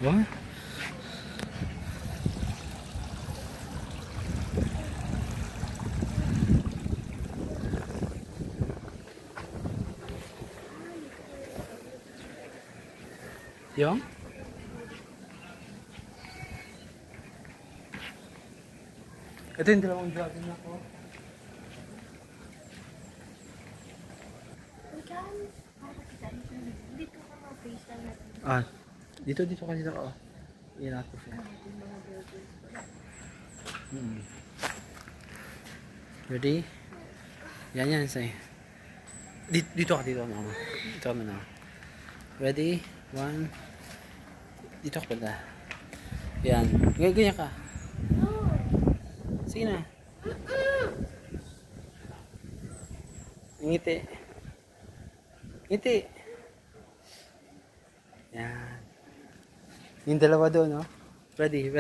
What? Yung? Ito yung dalawang dragon ako. Dito ka ma-face lang natin. Ah, dito kasi ako. Iyan natin siya. Ready? Yan, say. Dito ka mama. Dito ka muna. Ready? 1. Dito ka pala. Yan. Ganyan ka. Sige na. Ngiti. Ngiti. Yan. Yung dalawa doon, no? Ready.